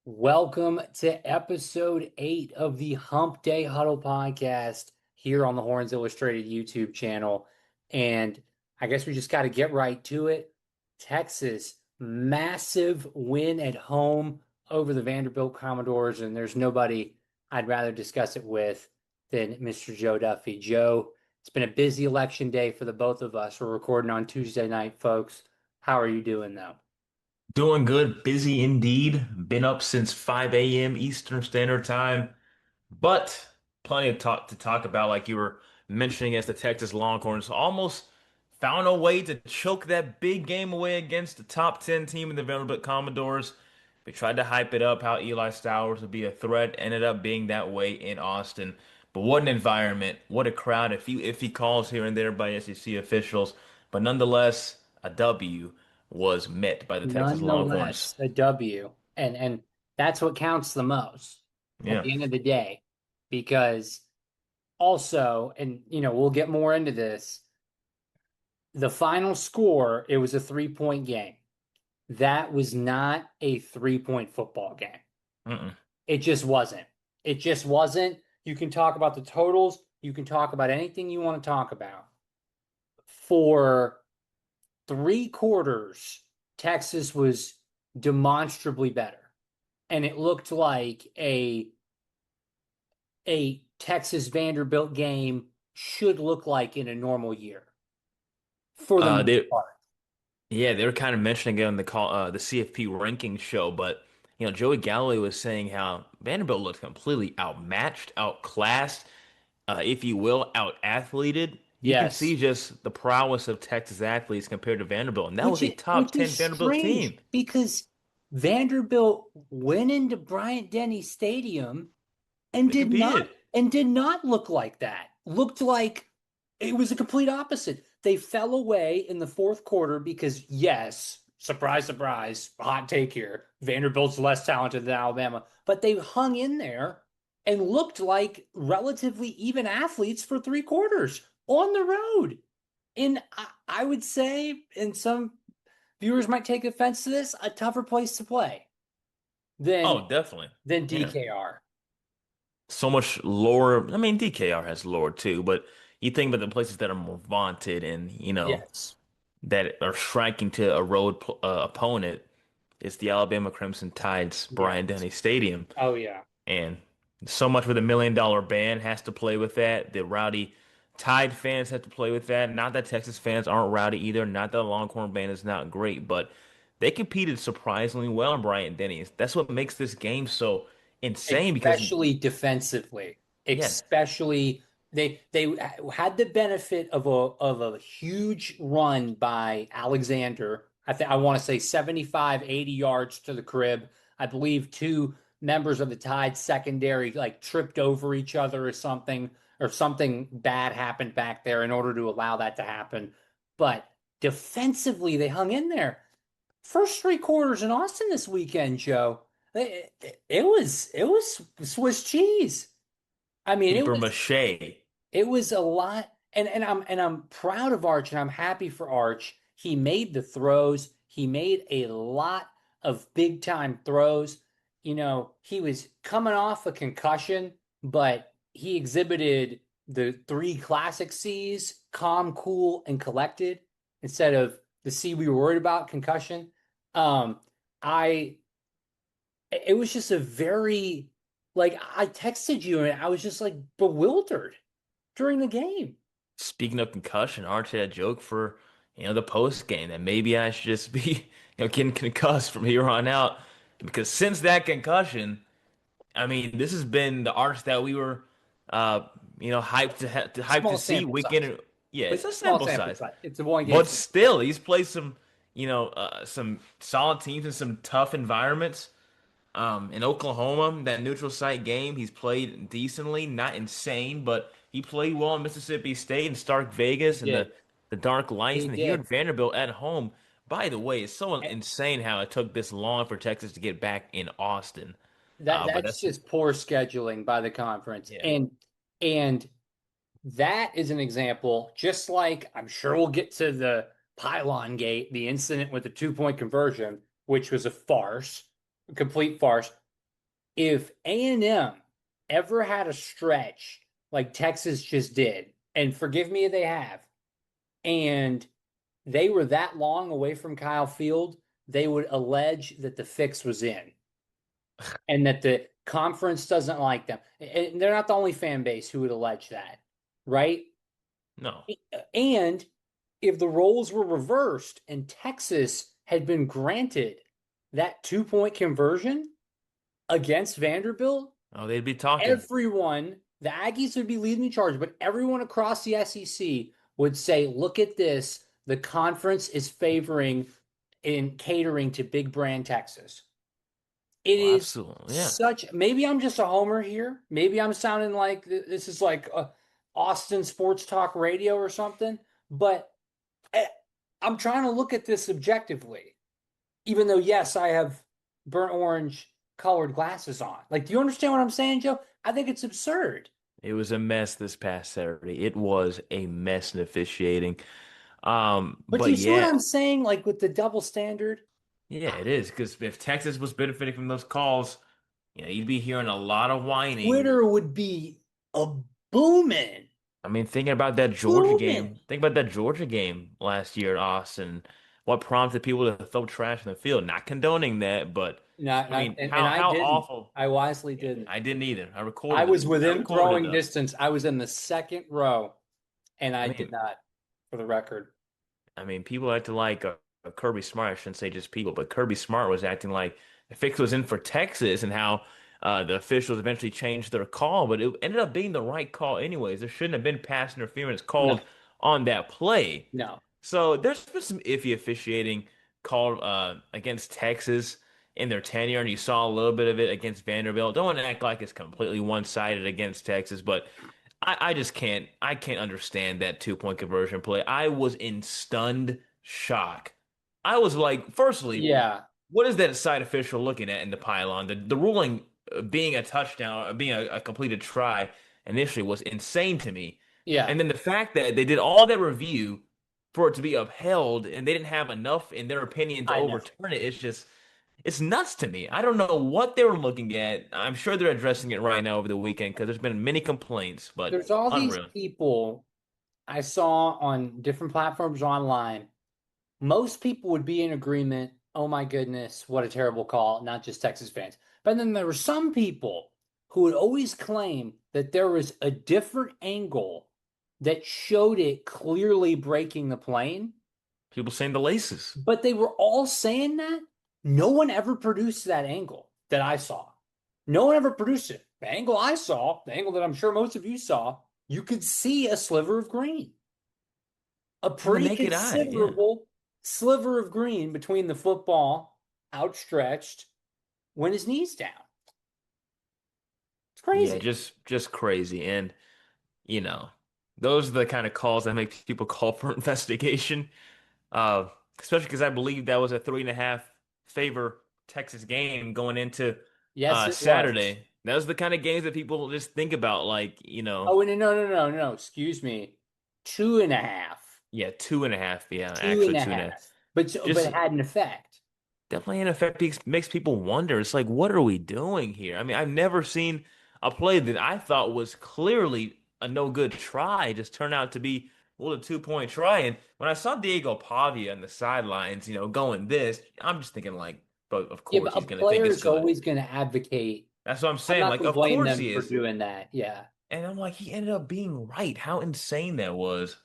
Welcome to episode 8 of the Hump Day Huddle podcast here on the Horns Illustrated YouTube channel. And I guess we just got to get right to it. Texas, massive win at home over the Vanderbilt Commodores, and there's nobody I'd rather discuss it with than Mr. Joe Duffey. Joe, it's been a busy election day for the both of us. We're recording on Tuesday night, folks. How are you doing, though? Doing good, busy indeed. Been up since 5 a.m. Eastern Standard Time, but plenty of talk to talk about, like you were mentioning, as the Texas Longhorns almost found a way to choke that big game away against the top 10 team in the Vanderbilt Commodores. They tried to hype it up how Eli Stowers would be a threat, ended up being that way in Austin. But what an environment, what a crowd. If he calls here and there by SEC officials, but nonetheless, a W was met by the Texas Longhorns. Nonetheless, a W. And that's what counts the most at Yeah. the end of the day. Because also, and we'll get more into this, the final score, it was a 3-point game. That was not a 3-point football game. Mm-mm. It just wasn't. It just wasn't. You can talk about the totals, you can talk about anything you want to talk about. For 3 quarters, Texas was demonstrably better. And it looked like a Texas Vanderbilt game should look like in a normal year for the most They part. Yeah, they were kind of mentioning it on the CFP ranking show, but Joey Galloway was saying how Vanderbilt looked completely outmatched, outclassed, if you will, out-athleted. You can Yes. see just the prowess of Texas athletes compared to Vanderbilt, and that Which was a is, top which 10 is Vanderbilt strange team. because Vanderbilt went into Bryant-Denny Stadium and They competed. did not look like that. Looked like it was a complete opposite. They fell away in the fourth quarter because, yes, surprise, surprise, hot take here. Vanderbilt's less talented than Alabama, but they hung in there and looked like relatively even athletes for 3 quarters on the road. And I would say, and some viewers might take offense to this, a tougher place to play than Oh, definitely. Yeah. DKR. So much lower. I mean, DKR has lower too, but you think about the places that are more vaunted and, Yes. that are striking to a road opponent. It's the Alabama Crimson Tide's Yes. Bryant-Denny Stadium. Oh yeah. And so much with $1 million band has to play with that. The rowdy Tide fans have to play with that. Not that Texas fans aren't rowdy either. Not that the Longhorn band is not great, but they competed surprisingly well in Bryant-Denny. That's what makes this game so insane because, Especially defensively. yeah, Especially they had the benefit of a huge run by Alexander. I want to say 75, 80 yards to the crib. I believe two members of the Tide secondary like tripped over each other or something bad happened back there in order to allow that to happen. But defensively, they hung in there. First 3 quarters in Austin this weekend, Joe. It was Swiss cheese. I mean, paper mache. it was a lot, and I'm proud of Arch, and I'm happy for Arch. He made the throws. He made a lot of big time throws. He was coming off a concussion, but he exhibited the three classic C's: calm, cool, and collected, instead of the C we were worried about, concussion. I it was just a very, like, I texted you and I was just like bewildered during the game. Speaking of concussion, Arch had a joke for, the post game that maybe I should just be, getting concussed from here on out. Because since that concussion, I mean, this has been the Arch that we were, hyped hyped to Small see sample week in. size, Yeah, it's but a small sample sample size, size. It's a one game but sample. still, he's played some solid teams in some tough environments. In Oklahoma, that neutral site game, he's played decently, not insane, but he played well in Mississippi State and Stark He Vegas and the did. the dark lights, He and here did. at Vanderbilt at home. By the way, it's so And insane how it took this long for Texas to get back in Austin. But that's that's just poor scheduling by the conference. yeah. And that is an example, just like I'm sure we'll get to the pylon gate, the incident with the 2-point conversion, which was a farce, a complete farce. if A&M ever had a stretch like Texas just did, and forgive me if they have, and they were that long away from Kyle Field, they would allege that the fix was in and that the conference doesn't like them. And they're not the only fan base who would allege that, right? No. And if the roles were reversed and Texas had been granted that 2-point conversion against Vanderbilt, Oh, they'd be talking. everyone, the Aggies would be leading the charge, but everyone across the SEC would say, look at this. The conference is favoring in catering to big brand Texas. It Well, is absolutely. Yeah. such, maybe I'm just a homer here. Maybe I'm sounding like this is like Austin sports talk radio or something, but eh, I'm trying to look at this objectively, even though, yes, I have burnt orange colored glasses on. Like, do you understand what I'm saying, Joe? I think it's absurd. It was a mess this past Saturday. It was a mess in officiating. But do But you see what yeah, I'm saying? Like with the double standard, yeah, it is. Because if Texas was benefiting from those calls, you'd be hearing a lot of whining. Twitter would be a booming, I mean, thinking about that Georgia booming. game, think about that Georgia game last year at Austin. What prompted people to throw trash in the field? Not condoning that, but Not, I not, mean, and how I didn't. awful. I wisely Yeah, didn't. I didn't either. I I recorded was it. I within recorded it throwing though. distance. I was in the second row, and I I did mean, not, for the record. People acted like Kirby Smart. I shouldn't say just people, but Kirby Smart was acting like the fix was in for Texas and how the officials eventually changed their call, but it ended up being the right call anyways. There shouldn't have been pass interference No, called on that play. no. So there's been some iffy officiating called against Texas in their tenure, and you saw a little bit of it against Vanderbilt. Don't want to act like it's completely one-sided against Texas, but I just can't understand that 2-point conversion play. I was in stunned shock. I was like, firstly, Yeah, what is that side official looking at in the pylon? The ruling being a touchdown, being a completed try initially was insane to me. yeah. And then the fact that they did all that review for it to be upheld and they didn't have enough in their opinion to I know. overturn it, it's nuts to me. I don't know what they were looking at. I'm sure they're addressing it right now over the weekend because there's been many complaints, but There's all these unreal. people I saw on different platforms online. Most people would be in agreement. Oh my goodness, what a terrible call, not just Texas fans. But then there were some people who would always claim that there was a different angle that showed it clearly breaking the plane. People saying the laces. But they were all saying that. No one ever produced that angle that I saw. No one ever produced it. The angle I saw, the angle that I'm sure most of you saw, you could see a sliver of green, a In the pretty naked eye, yeah. considerable sliver of green between the football outstretched when his knee's down. It's Yeah, crazy. just crazy. And, you know, those are the kind of calls that make people call for investigation. Uh, Especially because I believe that was a 3.5 favor Texas game going into Yes, it was. Saturday. Those are the kind of games that people just think about, like, Oh, no, no, no, no, no. Excuse me. 2.5. yeah, 2.5. Yeah, Two and actually a 2.5. half. But Just it had an effect. definitely an effect makes people wonder. It's like, what are we doing here? I mean, I've never seen a play that I thought was clearly a no good try just turn out to be well a 2-point try. And when I saw Diego Pavia on the sidelines, going this, I'm just thinking like, but of Yeah, course but a he's gonna think player it's is good. always going to advocate. That's what I'm I'm saying. not Like, going to of blame course them he for is. doing that. Yeah. And I'm like, he ended up being right. How insane that was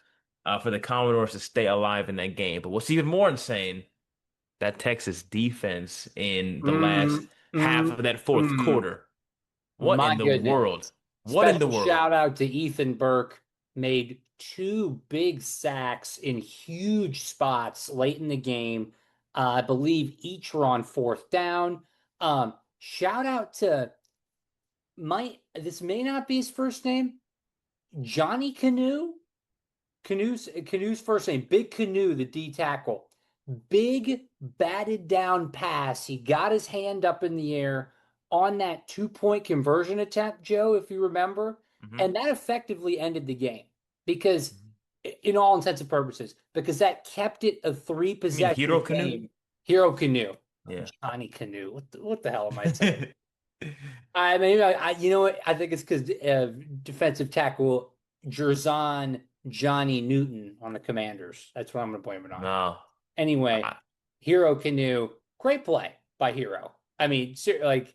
for the Commodores to stay alive in that game. But what's even more insane, that Texas defense in the last Mm, half mm, of that fourth mm. quarter. What My in the goodness. world? What in the Special world? shout out to Ethan Burke. Made two big sacks in huge spots late in the game. I believe each were on fourth down. Shout out to this may not be his first name, Johnny Canoe. Canoe's first name, Big Canoe, the D tackle. Big batted down pass. He got his hand up in the air on that 2-point conversion attempt, Joe, if you remember. Hmm. And that effectively ended the game because, in all intents and purposes, because that kept it a three You mean possession Hero Canoe? game. Hero Canoe. Yeah. Johnny Canoe. What the hell am I saying? I mean, you know what? I think it's because defensive tackle Jerzon Johnny Newton on the Commanders. That's what I'm going to blame it on. No. Anyway, I, Hero Canoe, great play by Hero. I mean, like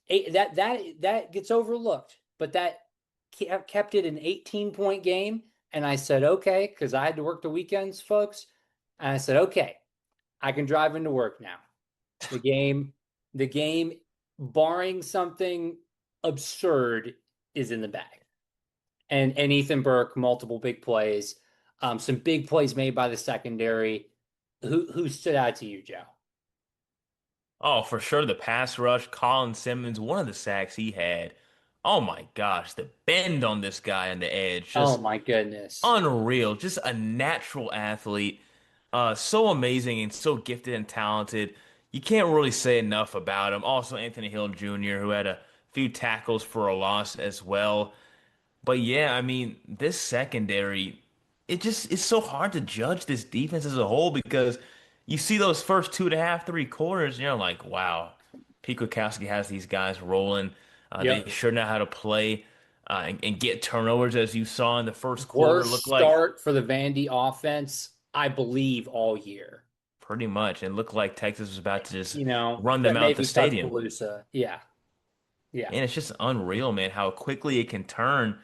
that gets overlooked, but that kept it an 18-point game. And I said, okay, because I had to work the weekends, folks. And I said, okay, I can drive into work now. The game, the game, barring something absurd, is in the bag. And Ethan Burke, multiple big plays, some big plays made by the secondary. Who stood out to you, Joe? oh, for sure, the pass rush, Colin Simmons, one of the sacks he had. Oh my gosh, the bend on this guy on the edge, Oh just my goodness. unreal. Just a natural athlete. So amazing and so gifted and talented. You can't really say enough about him. Also, Anthony Hill Jr., who had a few tackles for a loss as well. But yeah, I mean, this secondary, it's so hard to judge this defense as a whole because you see those first 2.5, 3 quarters, and you're like, wow, Pete Kwiatkowski has these guys rolling. They Yep. sure know how to play and get turnovers, as you saw in the first quarter. Worst Look like start for the Vandy offense, I believe, all year. pretty much, and looked like Texas was about to just run them out the Maybe stadium. Tuscaloosa. Yeah. Yeah. And it's just unreal, man, how quickly it can turn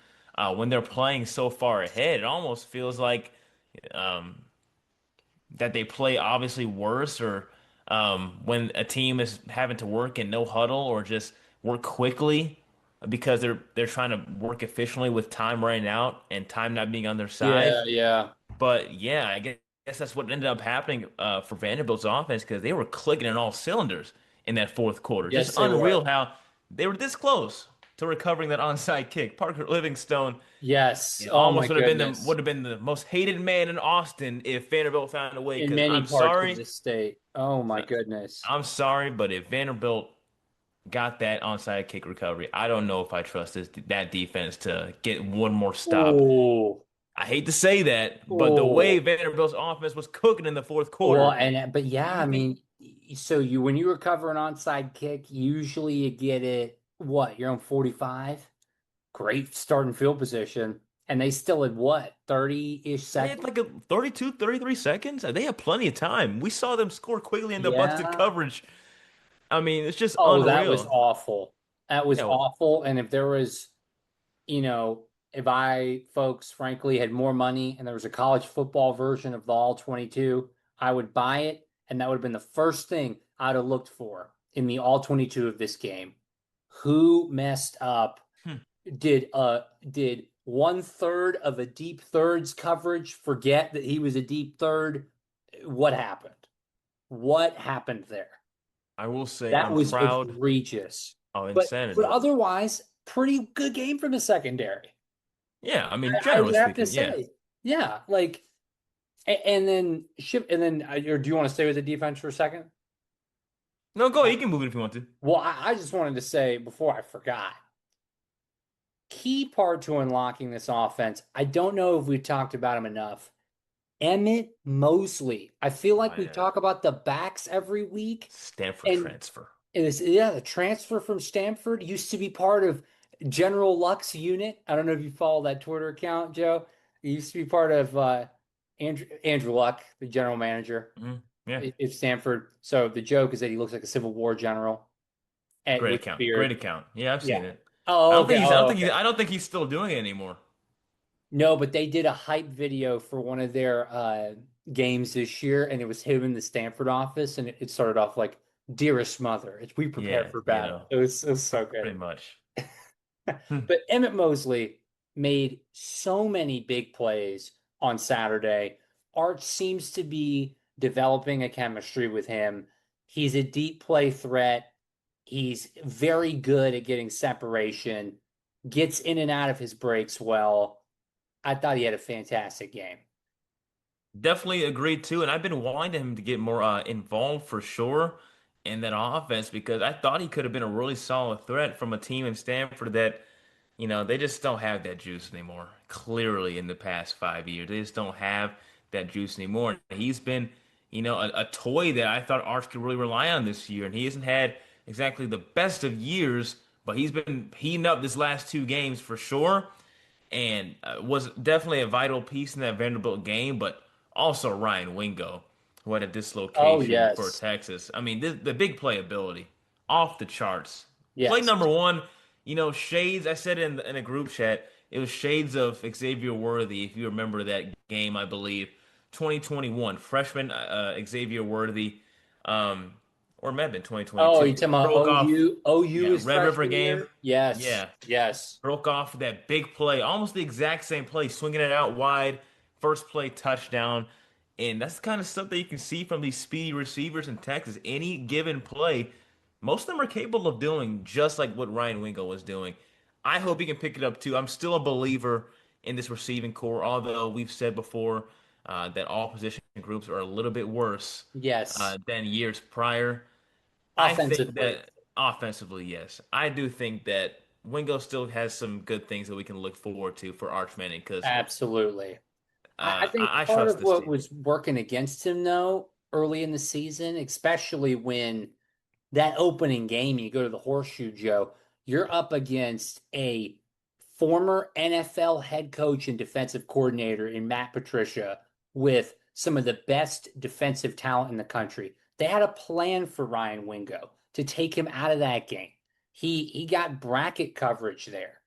when they're playing so far ahead. It almost feels like um, that they play obviously worse, or when a team is having to work in no huddle or just work quickly because they're trying to work efficiently with time running out and time not being on their side. Yeah. Yeah. But yeah, I guess that's what ended up happening for Vanderbilt's offense because they were clicking in all cylinders in that fourth quarter. Just Yes, they unreal were. how they were this close to recovering that onside kick. Parker Livingstone, Yes. it Oh my almost goodness. would have been the most hated man in Austin if Vanderbilt found a way. In Because many parts of the state. Oh my goodness. I'm sorry, but if Vanderbilt got that onside kick recovery, I don't know if I trust that defense to get one more stop. Oh. I hate to say that, but the way Oh. Vanderbilt's offense was cooking in the fourth Well, quarter, but yeah, you I think, mean, so you when you recover an onside kick, usually you get it what? You're on 45. Great starting field position. And they still had what, 30-ish they had seconds? like a 32, 33 seconds. They had plenty of time. We saw them score quickly in the busted Yeah. coverage. I mean, it's just Oh, that was unreal. awful. That was Yeah, awful. And if there was, if I, folks, frankly, had more money and there was a college football version of the All 22, I would buy it. And that would have been the first thing I'd have looked for in the All 22 of this game. Who messed up? hmm. Did 1/3 of a deep thirds coverage forget that he was a deep third? What happened? What happened there? I will say That I'm was proud egregious. of But insanity. otherwise, pretty good game from the secondary. Yeah, I mean, I generally would have to speaking, yeah. say, yeah. Like, and then ship, and then or do you want to stay with the defense for a second? No, go ahead. You can move it if you want to. Well, I just wanted to say before I forgot, key part to unlocking this offense. I don't know if we've talked about him enough. Emmett Mosley. I feel Oh like we yeah, talk about the backs every week, Stanford and transfer. the transfer from Stanford used to be part of General Luck's unit. I don't know if you follow that Twitter account, Joe. It used to be part of Andrew Luck, the general manager Yeah, at Stanford. So the joke is that he looks like a Civil War general great with a account. Great beard. account. Yeah, I've seen Yeah. it. Oh, okay. Oh, okay. I don't think he's still doing it anymore. No, but they did a hype video for one of their games this year, and it was him in the Stanford office, and it started off like, "Dearest mother, it's we prepare Yeah, for battle." It was so pretty good. much. But Emmett Mosley made so many big plays on Saturday. Arch seems to be developing a chemistry with him. He's a deep play threat. He's very good at getting separation, gets in and out of his breaks well. I thought he had a fantastic game. Definitely agreed too, and I've been wanting him to get more involved for sure in that offense because I thought he could have been a really solid threat from a team in Stanford that, they just don't have that juice anymore. Clearly, in the past 5 years, they just don't have that juice anymore. He's been, a toy that I thought Arch could really rely on this year, and he hasn't had exactly the best of years, but he's been heating up this last two games for sure, and was definitely a vital piece in that Vanderbilt game. But also Ryan Wingo, who had a Oh, dislocation for yes. Texas. I mean, the big playability off the charts. Play Yes. number one, shades. I said in a group chat, it was shades of Xavier Worthy. If you remember that game, I believe 2021 freshman Xavier Worthy, um, or it might have been Oh, 2022. you talking about Broke off, OU? OU yeah, is Red River freshman game. year? Yes. Yeah, Yes. broke off that big play, almost the exact same play, swinging it out wide, first play touchdown. And that's the kind of stuff that you can see from these speedy receivers in Texas. Any given play, most of them are capable of doing just like what Ryan Wingo was doing. I hope he can pick it up too. I'm still a believer in this receiving core, although we've said before that all position groups are a little bit worse Yes. than years prior. I think Offensively. that offensively, yes. I do think that Wingo still has some good things that we can look forward to for Arch Manning because Absolutely. I think I part trust of this what team. was working against him, though, early in the season, especially when that opening game, you go to the Horseshoe, Joe, you're up against a former NFL head coach and defensive coordinator in Matt Patricia with some of the best defensive talent in the country. They had a plan for Ryan Wingo to take him out of that game. He got bracket coverage there.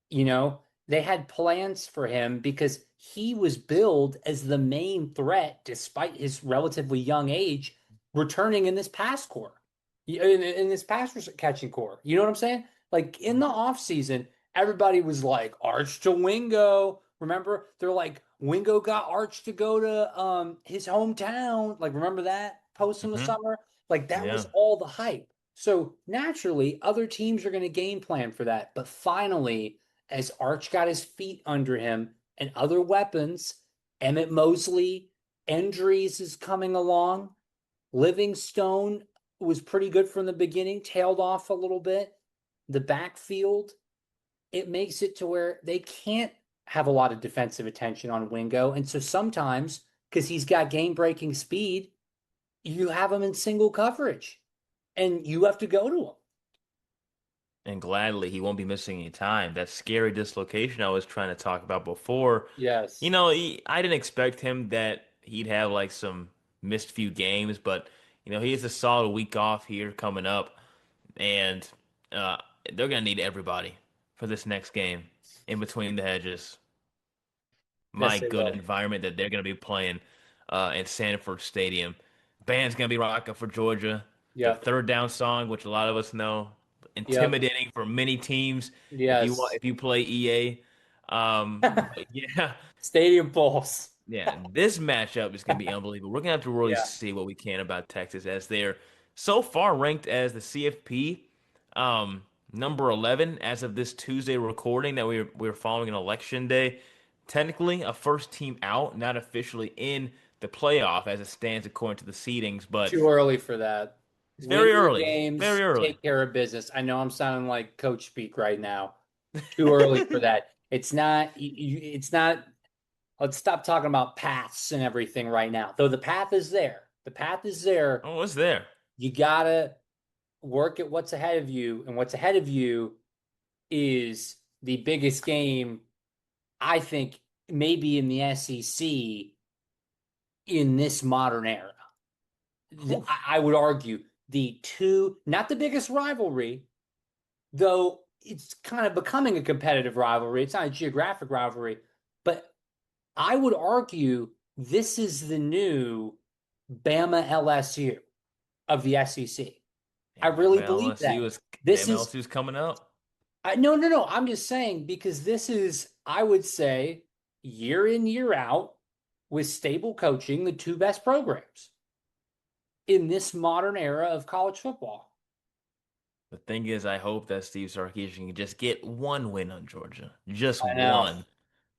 You know, they had plans for him because he was billed as the main threat despite his relatively young age returning in this pass core in this pass catching core. You know what I'm saying? Like in the offseason, everybody was like, Arch to Wingo. Remember? They're like, Wingo got Arch to go to his hometown. Like, remember that post in the Hmm. summer? Like that was Yeah. all the hype. So naturally, other teams are going to game plan for that. But finally, as Arch got his feet under him and other weapons, Emmett Mosley, Endries is coming along. Livingstone was pretty good from the beginning, tailed off a little bit. The backfield, it makes it to where they can't have a lot of defensive attention on Wingo. And so sometimes, because he's got game breaking speed, you have him in single coverage and you have to go to him. And gladly, he won't be missing any time. That scary dislocation I was trying to talk about before. Yes. I didn't expect him that he'd have like some missed few games, but he has a solid week off here coming up, and uh, they're gonna need everybody for this next game in between the hedges. Yes, My they good will. environment that they're gonna be playing in Sanford Stadium. Band's gonna be rocking for Georgia. The Yep. third down song, which a lot of us know, Yep. intimidating for many teams Yes. if you play EA. But yeah, Stadium Bulls. yeah, this matchup is going to be unbelievable. We're going to have to really Yeah. see what we can about Texas as they're so far ranked as the CFP number 11 as of this Tuesday recording that we're following an election day. Technically a first team out, not officially in the playoff as it stands according to the seedings, but Too early for that. it's Win very your early. Very games, early. take care of business. I know I'm sounding like coach speak right now. Too early for that. It's not, it's not, let's stop talking about paths and everything right now. Though the path is there. The path is there. Oh, it's there. You gotta work at what's ahead of you. And what's ahead of you is the biggest game, I think, maybe in the SEC in this modern era. Whew. I would argue the two, not the biggest rivalry, though it's kind of becoming a competitive rivalry. It's not a geographic rivalry, but I would argue this is the new Bama-LSU of the SEC. I And really believe that. This is Bama-LSU's coming up. no, no, no. I'm just saying because this is, I would say, year in, year out, with stable coaching, the two best programs in this modern era of college football. The thing is, I hope that Steve Sarkisian can just get one win on Georgia. Just I know. one.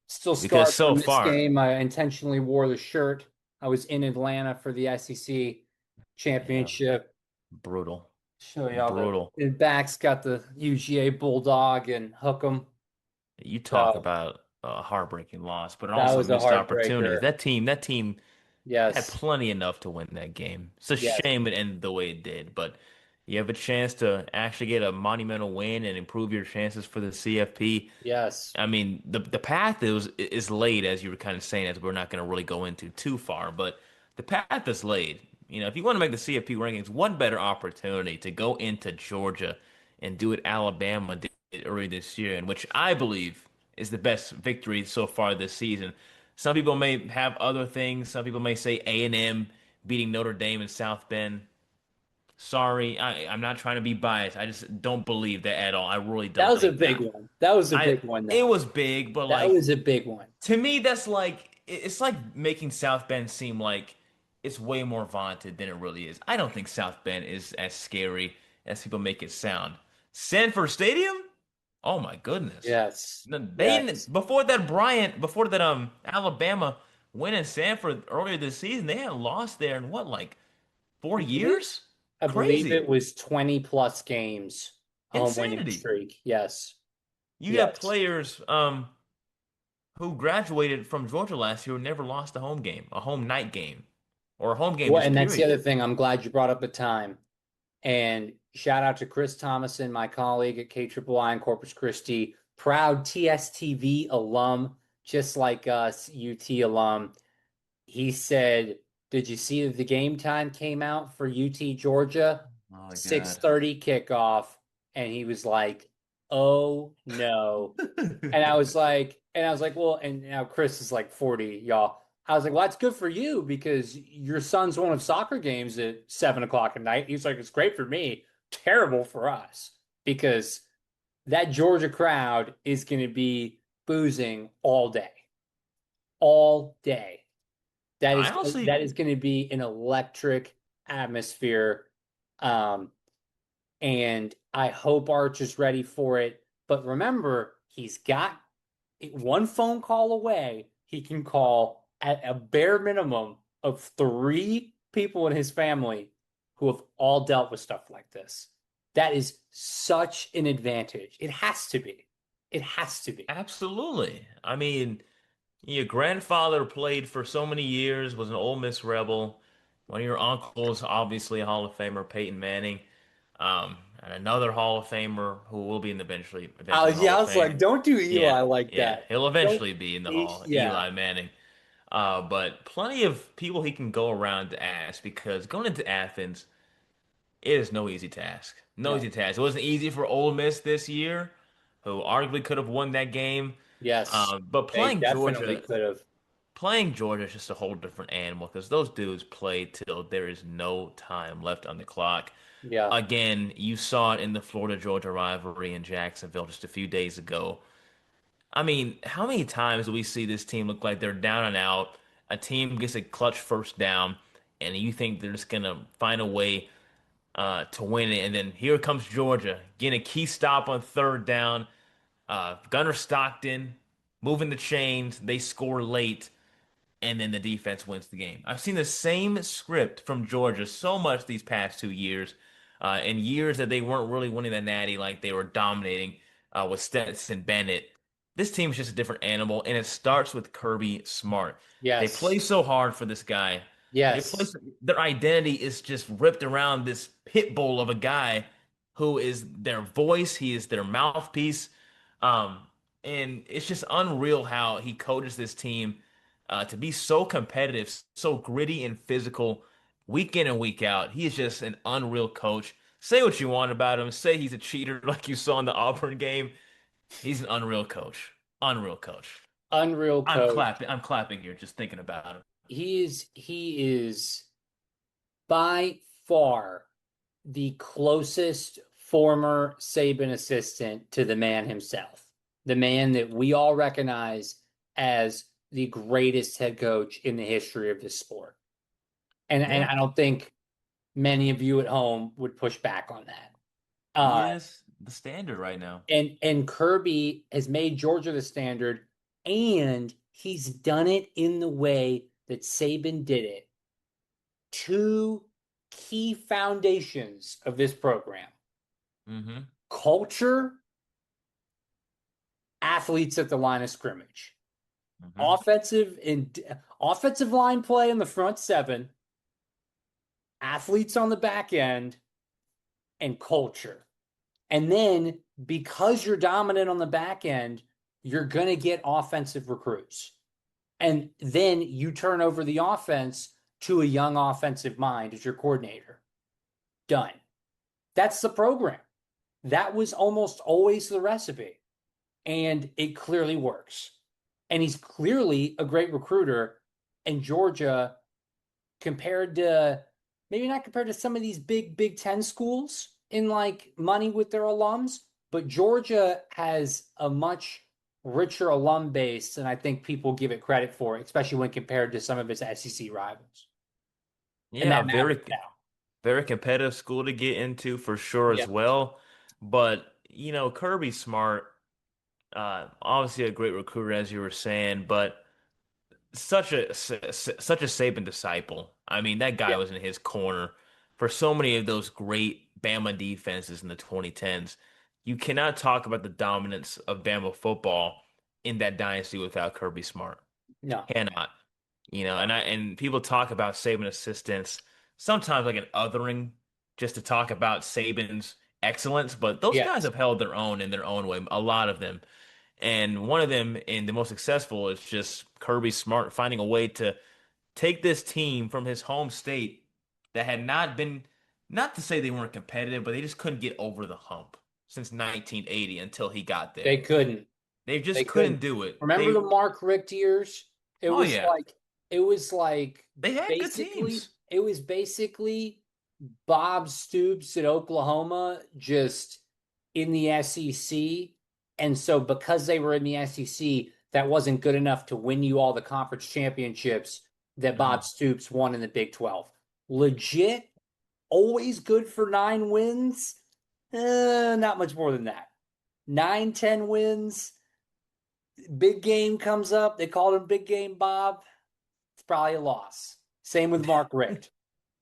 Still Because scarred so from this far, game. I intentionally wore the shirt. I was in Atlanta for the SEC yeah, championship. brutal. Show y'all the Brutal. in back's got the UGA Bulldog and Hook'em. You talk So about a heartbreaking loss, but that also was a missed opportunities. heartbreaker. That team had Yes. plenty enough to win that game. It's a Yes. shame it ended the way it did, but You have a chance to actually get a monumental win and improve your chances for the CFP. Yes. I mean, the path is laid, as you were kind of saying, as we're not going to really go into too far, but the path is laid. If you want to make the CFP rankings, one better opportunity to go into Georgia and do what Alabama did earlier this year, and which I believe is the best victory so far this season. Some people may have other things. Some people may say A&M beating Notre Dame and South Bend. Sorry, I'm not trying to be biased. I just don't believe that at all. I really That don't was a think big that. one. That was a I big one, It though. was big, but That like was a big one. to me, that's like it's like making South Bend seem like it's way more vaunted than it really is. I don't think South Bend is as scary as people make it sound. Sanford Stadium? Oh my goodness. Yes. No, Yes. before that Alabama win in Sanford earlier this season, they hadn't lost there in what, like four I believe years? I believe it Crazy. was 20 plus games, home winning Insanity. streak. Yes. You have Yes. players who graduated from Georgia last year who never lost a home game, a home night game, or a home game Well, just and that's the period. other thing. I'm glad you brought up the time. And shout out to Chris Thomason, my colleague at KIII in Corpus Christi, proud TSTV alum, just like us, UT alum. He said, "Did you see that the game time came out for UT Georgia? Oh my God. 6:30 kickoff." And he was like, "Oh no." And I was like, well, and now Chris is like 40, y'all. I was like, well, that's good for you because your son's one of soccer games at 7 o'clock at night. He's like, it's great for me, terrible for us because that Georgia crowd is going to be boozing all day. That I is honestly, that is going to be an electric atmosphere. Um, and I hope Arch is ready for it. But remember, he's got one phone call away. He can call at a bare minimum of three people in his family who have all dealt with stuff like this. That is such an advantage. It has to be. It has to be. absolutely. I mean, your grandfather played for so many years, was an Ole Miss Rebel. One of your uncles, obviously a Hall of Famer, Peyton Manning, and another Hall of Famer who will be in the eventually in the Hall Yeah, I of was like, Fame. don't do Yeah, Eli like yeah, that. he'll Don't. eventually be in the Hall, Yeah. Eli Manning. But plenty of people he can go around to ask because going into Athens, it is no easy task. No No. easy task. It wasn't easy for Ole Miss this year, who arguably could have won that game. Yes. But They definitely could have. playing Georgia is just a whole different animal because those dudes play till there is no time left on the clock. Yeah. Again, you saw it in the Florida Georgia rivalry in Jacksonville just a few days ago. I mean, how many times do we see this team look like they're down and out? A team gets a clutch first down, and you think they're just gonna find a way to win it, and then here comes Georgia getting a key stop on third down. Gunner Stockton moving the chains. They score late, and then the defense wins the game. I've seen the same script from Georgia so much these past 2 years, in years that they weren't really winning the Natty like they were dominating with Stetson Bennett. This team's just a different animal, and it starts with Kirby Smart. They play Yes. so hard for this guy. They play Yes. so, their identity is just ripped around this pit bull of a guy who is their voice. He is their mouthpiece. Um, and it's just unreal how he coaches this team to be so competitive, so gritty and physical week in and week out. He is just an unreal coach. Say what you want about him. Say he's a cheater like you saw in the Auburn game. He's an unreal coach. Unreal coach. Unreal coach. I'm clapping here just thinking about him. He is by far the closest former Saban assistant to the man himself, the man that we all recognize as the greatest head coach in the history of this sport. And Yeah, I don't think many of you at home would push back on that. he Uh, is the standard right now. and Kirby has made Georgia the standard, and he's done it in the way that Saban did it. Two key foundations of this program: Hmm. culture, athletes at the line of scrimmage, Hmm. offensive line play in the front seven, athletes on the back end, and culture. And then because you're dominant on the back end, you're going to get offensive recruits. And then you turn over the offense to a young offensive mind as your coordinator. Done. That's the program. That was almost always the recipe. And it clearly works. And he's clearly a great recruiter. And Georgia, compared to maybe not compared to some of these Big Ten schools in like money with their alums, but Georgia has a much richer alum base than I think people give it credit for, especially when compared to some of its SEC rivals. And Yeah, that matters now. very competitive school to get into for sure as Yep. well. But, Kirby Smart, obviously a great recruiter, as you were saying, but such a Saban disciple. I mean, that guy Yep. was in his corner for so many of those great Bama defenses in the 2010s. You cannot talk about the dominance of Bama football in that dynasty without Kirby Smart. No. Cannot. No. And people talk about Saban assistants sometimes like an othering just to talk about Saban's excellence, but those guys Yes. have held their own in their own way, a lot of them. And one of them, and the most successful, is just Kirby Smart finding a way to take this team from his home state that had not been, not to say they weren't competitive, but they just couldn't get over the hump since 1980 until he got They there. couldn't. They They just couldn't couldn't. do it. Remember the Mark Richt years? It Oh was yeah, like it was like they had good basically teams. it was basically Bob Stoops at Oklahoma just in the SEC. And so because they were in the SEC, that wasn't good enough to win you all the conference championships that Bob Mhm. Stoops won in the Big 12. Legit, always good for 9 wins. Not much more than that. 9, 10 wins. Big game comes up. They called him Big Game Bob. It's probably a loss. Same with Mark Richt.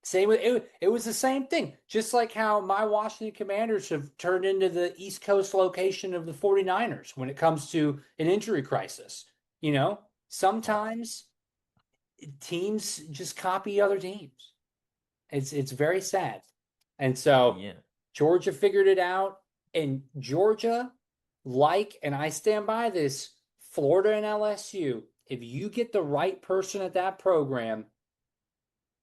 Same with it. It was the same thing. Just like how my Washington Commanders have turned into the East Coast location of the 49ers when it comes to an injury crisis. Oh, Sometimes teams just copy other teams. It's very sad. And so yeah. Georgia figured it out. And Georgia, and I stand by this, Florida and LSU, if you get the right person at that program,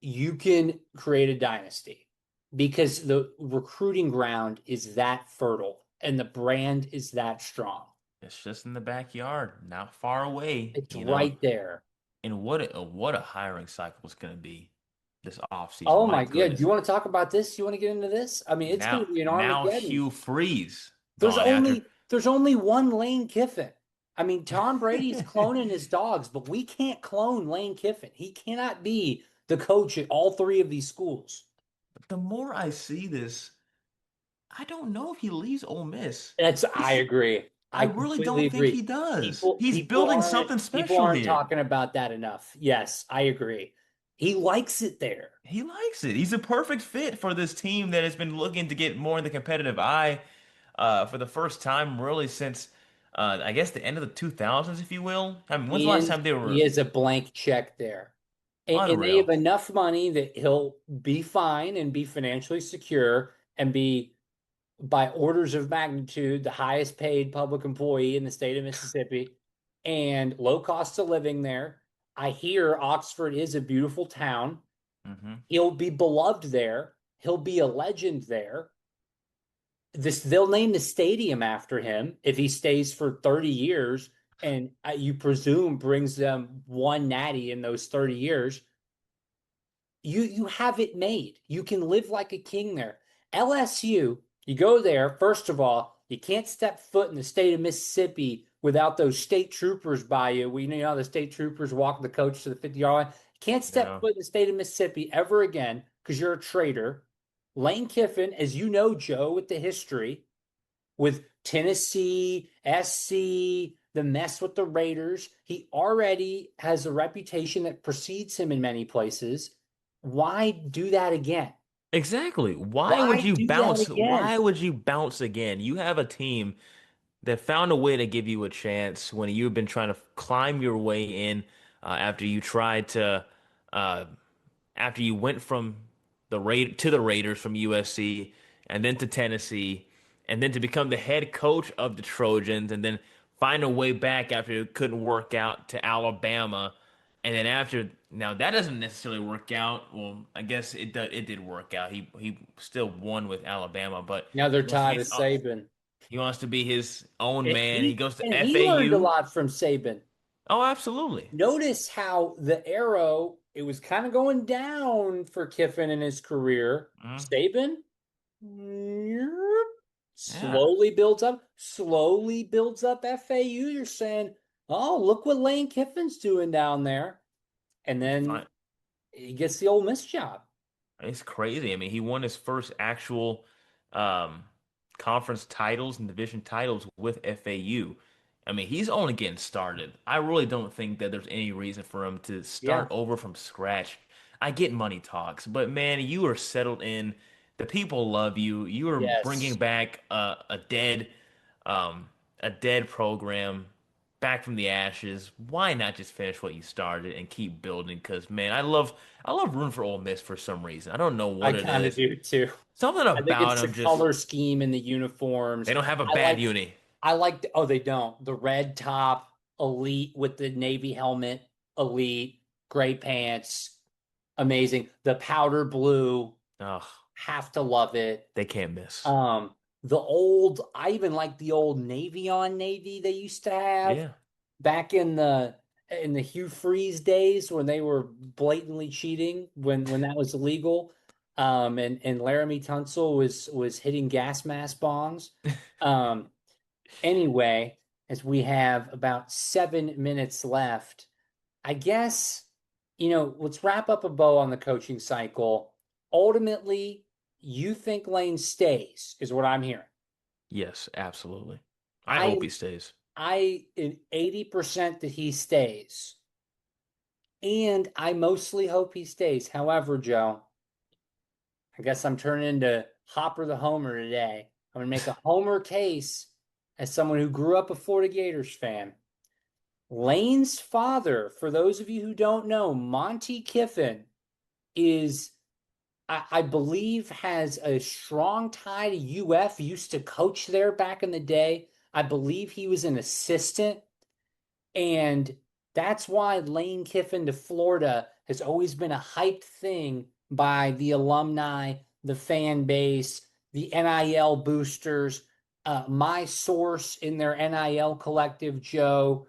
you can create a dynasty because the recruiting ground is that fertile and the brand is that strong. It's just in the backyard, not far away, It's right there. And what a hiring cycle it's going to be this offseason. Oh My my, yeah. Do goodness. you want to talk about this? You want to get into this? I mean, it's going Now to be an now Armageddon. Hugh Freeze There's gone after only there's only one Lane Kiffin. I mean, Tom Brady's cloning his dogs, but we can't clone Lane Kiffin. He cannot be the coach at all three of these schools. the more I see this, I don't know if he leaves Ole Miss. I He's agree. I I really completely don't think agree. he does. People He's people building aren't something people special aren't here. talking about that enough. Yes, I agree. He likes it there. He likes it. He's a perfect fit for this team that has been looking to get more in the competitive eye for the first time really since I guess the end of the 2000s, if you will. I mean, when's the last time they He were has a blank check there. And they have unreal? enough money that he'll be fine and be financially secure and be by orders of magnitude the highest paid public employee in the state of Mississippi and low cost of living there. I hear Oxford is a beautiful town. Hmm. He'll be beloved there. He'll be a legend there. They'll name the stadium after him if he stays for 30 years and you presume brings them one natty in those 30 years. You have it made. You can live like a king there. LSU, you go there, first of all, you can't step foot in the state of Mississippi without those state troopers by you. We know how the state troopers walk the coach to the 50-yard line. You can't step No. foot in the state of Mississippi ever again because you're a traitor. Lane Kiffin, as you know, Joe, with the history, with Tennessee, SC, the mess with the Raiders, he already has a reputation that precedes him in many places. Why do that again? Exactly. Why do that again? Why would you bounce again? You have a team that found a way to give you a chance when you've been trying to climb your way in after you tried to uh, after you went from the Raiders from USC and then to Tennessee, and then to become the head coach of the Trojans, and then find a way back after it couldn't work out to Alabama. And then after now that doesn't necessarily work out. Well, I guess it did work out. He still won with Alabama, but Now they're he wants to be tied his with Saban. he wants to be his own And man. He he goes to and he learned a FAU. lot from Saban. Oh, absolutely. Notice how the arrow, it was kind of going down for Kiffin in his career. Mhm. Saban Yeah. slowly builds up FAU. You're saying, oh, look what Lane Kiffin's doing down there. And then Fine. he gets the Ole Miss job. It's crazy. I mean, he won his first actual um, conference titles and division titles with FAU. I mean, he's only getting started. I really don't think that there's any reason for him to start Yeah. over from scratch. I get money talks, but man, you are settled in. The people love you. You are bringing Yes. back um, a dead program back from the ashes. Why not just finish what you started and keep building? Because man, I love rooting for Ole Miss for some reason. I don't know I what it kind of is. do too. Something I think about it's the them just color scheme and the they uniforms. don't have a I bad like uni. oh, they don't. The red top, elite with the navy helmet, elite, gray pants, amazing. The powder blue, Ugh, have to love it. they can't miss. Um, I even like the old navy on navy they used to have Yeah. back in the Hugh Freeze days when they were blatantly cheating when that was illegal. And Laramie Tunsil was hitting gas mask bongs. Um, anyway, as we have about 7 minutes left, I guess, let's wrap up a bow on the coaching cycle. Ultimately, you think Lane stays, is what I'm hearing. Yes, absolutely. I I hope he am stays. I am 80% that he stays. And I mostly hope he stays. However, Joe, I guess I'm turning into Hopper the Homer today. I'm gonna make a Homer case as someone who grew up a Florida Gators fan. Lane's father, for those of you who don't know, Monty Kiffin is, I believe, has a strong tie to UF, used to coach there back in the day. I believe he was an assistant. And that's why Lane Kiffin to Florida has always been a hyped thing by the alumni, the fan base, the NIL boosters. My source in their NIL collective, Joe,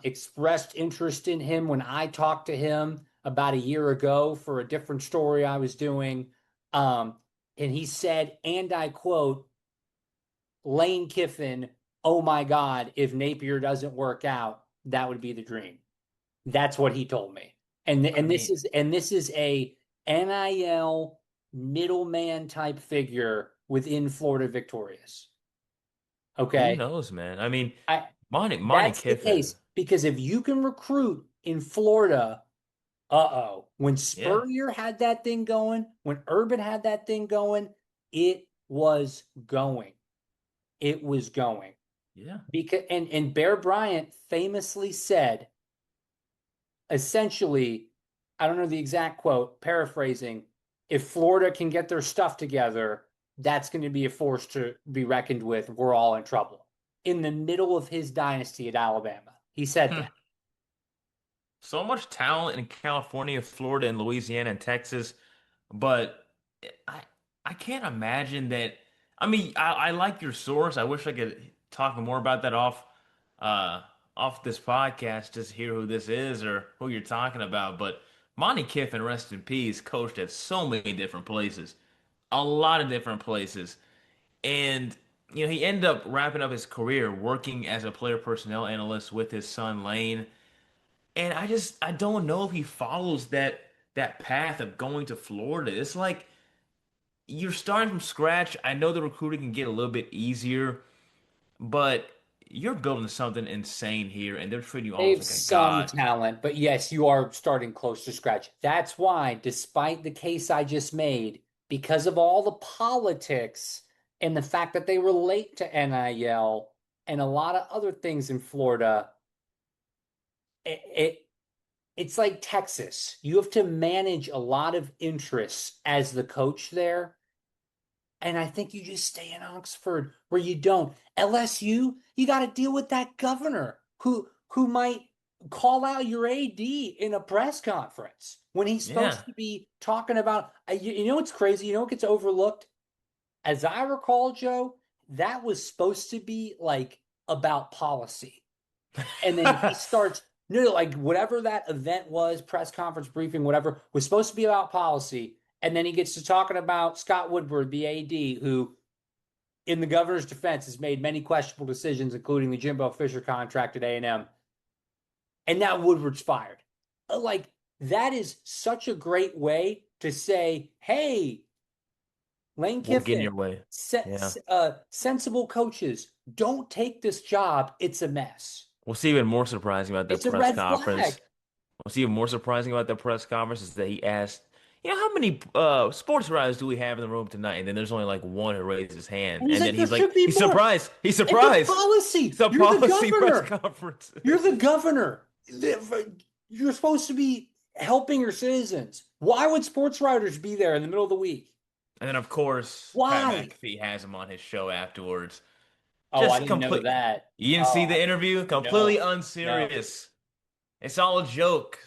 expressed interest in him when I talked to him about a year ago for a different story I was doing. Um, and he said, and I quote, Lane Kiffin, oh my God, if Napier doesn't work out, that would be the dream. That's what he told me. And I and this mean, is and this is a NIL middleman type figure within Florida Victorious. who Okay. knows, man? I mean, I Monty That's the Kiffin. case because if you can recruit in Florida, uh-oh. When Yeah, Spurrier had that thing going, when Urban had that thing going, it was going. It was going. yeah. Because and Bear Bryant famously said, essentially, I don't know the exact quote, paraphrasing, if Florida can get their stuff together, that's going to be a force to be reckoned with. We're all in trouble. In the middle of his dynasty at Alabama, he said Hmm. that. So much talent in California, Florida, and Louisiana and Texas, but I I can't imagine that. I mean, I like your source. I wish I could talk more about that uh off this podcast, just hear who this is or who you're talking about. But Monty Kiffin, rest in peace, coached at so many different places, a lot of different places, and he ended up wrapping up his career working as a player personnel analyst with his son Lane. And I don't know if he follows that path of going to Florida. It's like you're starting from scratch. I know the recruiting can get a little bit easier, but you're building something insane here, and they're treating you They almost have like a some god. talent, but yes, you are starting close to scratch. That's why, despite the case I just made, because of all the politics and the fact that they relate to NIL and a lot of other things in Florida, it, it it's like Texas. You have to manage a lot of interests as the coach there. And I think you just stay in Oxford where you don't. LSU, you got to deal with that governor who might call out your AD in a press conference when he's Yeah. supposed to be talking about. You know what's crazy? You know what gets overlooked? As I recall, Joe, that was supposed to be like about policy. And then he starts, no, like whatever that event was, press conference briefing, whatever, was supposed to be about policy. And then he gets to talking about Scott Woodward, the AD, who, in the governor's defense, has made many questionable decisions, including the Jimbo Fisher contract at A&M. And now Woodward's fired. Like, that is such a great way to say, hey, Lane We'll get in Kiffin, your way. Yeah. sensible coaches, don't take this job. It's a mess. What's even more surprising about that It's a press red flag. conference What's even more surprising about that press conference is that he asked, how many sports writers do we have in the room tonight? And then there's only like one who raised his hand. And he's And then like, there he's like, should be he's more. surprised. He's It's a surprised. policy. It's a You're the policy press governor. conference. You're the governor. You're supposed to be helping your citizens. Why would sports writers be there in the middle of the week? And then, of course, Pat Why? McAfee has him on his show afterwards. Oh, I Just didn't know complete. that. You didn't see Oh, the interview? Completely no, no. unserious. It's all a joke,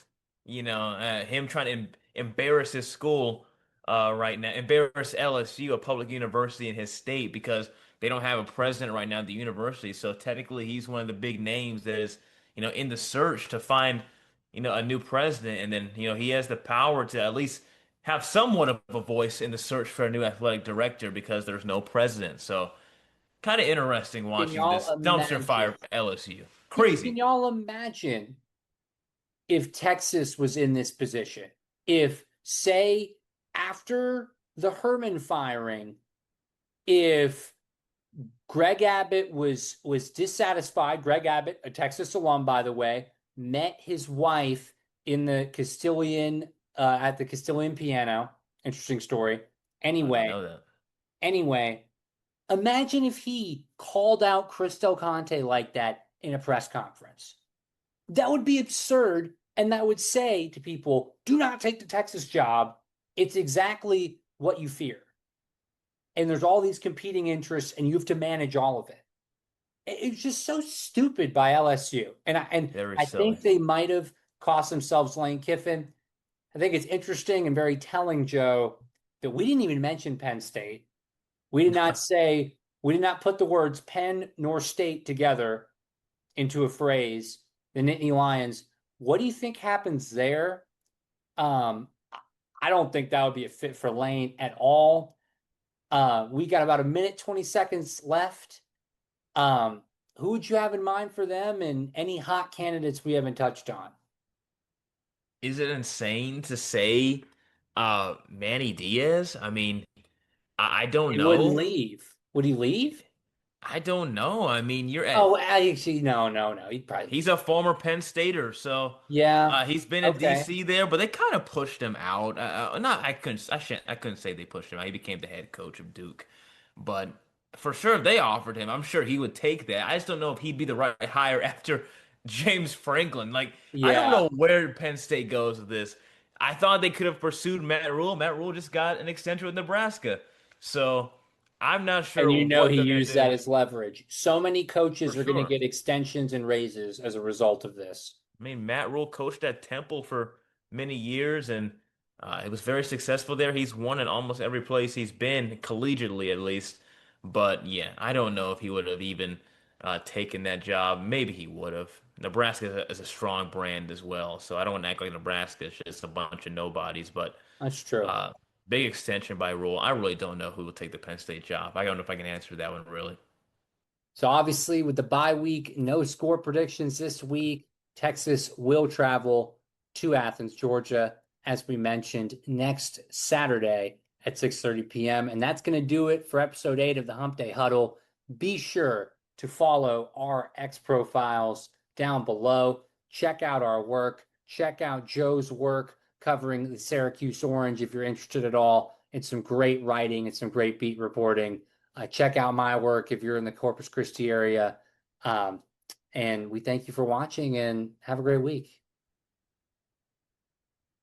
him trying to embarrass his school right now, embarrass LSU, a public university in his state, because they don't have a president right now at the university. So technically, he's one of the big names that is, in the search to find, a new president. And then, he has the power to at least have somewhat of a voice in the search for a new athletic director because there's no president. So kind of interesting Can watching y'all this dumpster imagine? fire for LSU. Yeah, can Crazy. y'all imagine if Texas was in this position? If, say, after the Herman firing, if Greg Abbott was dissatisfied. Greg Abbott, a Texas alum, by the way, met his wife in the Castilian at the Castilian piano. Interesting story. I didn't Anyway, know that. anyway, imagine if he called out Chris Del Conte like that in a press conference. That would be absurd, and that would say to people, "Do not take the Texas job. It's exactly what you fear." And there's all these competing interests, and you have to manage all of it. It's just so stupid by LSU, and Very I silly. think they might have cost themselves Lane Kiffin. I think it's interesting and very telling, Joe, that we didn't even mention Penn State. We did not put the words Penn nor State together into a phrase. The Nittany Lions. What do you think happens there? Um, I don't think that would be a fit for Lane at all. We got about a minute, 20 seconds left. Who would you have in mind for them and any hot candidates we haven't touched on? Is it insane to say Manny Diaz? I mean, I don't He wouldn't know. leave. Would he leave? I don't know. I mean, you're at Oh, actually, no, no, no. He'd probably he's leave. a former Penn Stater, so Yeah. he's been at Okay. DC there, but they kind of pushed him out. Not I couldn't say they pushed him out. He became the head coach of Duke, but for sure if they offered him. I'm sure he would take that. I just don't know if he'd be the right hire after James Franklin. Like I don't Yeah. know where Penn State goes with this. I thought they could have pursued Matt Rule. Matt Rule just got an extension with Nebraska, so I'm not And sure you know what he they're gonna used that do as leverage. So many for coaches are going to sure. get extensions and raises as a result of this. I mean, Matt Rule coached at Temple for many years, and it was very successful there. He's won in almost every place he's been, collegiately at least. But yeah, I don't know if he would have even taken that job. Maybe he would have. Nebraska is a strong brand as well, so I don't want to act like Nebraska is just a bunch of nobodies. But That's true. uh, big extension by Rule. I really don't know who will take the Penn State job. I don't know if I can answer that one really. So obviously, with the bye week, no score predictions this week. Texas will travel to Athens, Georgia, as we mentioned, next Saturday at 6:30 p.m. And that's going to do it for episode 8 of the Hump Day Huddle. Be sure to follow our X profiles down below. Check out our work. Check out Joe's work covering the Syracuse Orange if you're interested at all. It's some great writing and some great beat reporting. Check out my work if you're in the Corpus Christi area. And we thank you for watching and have a great week.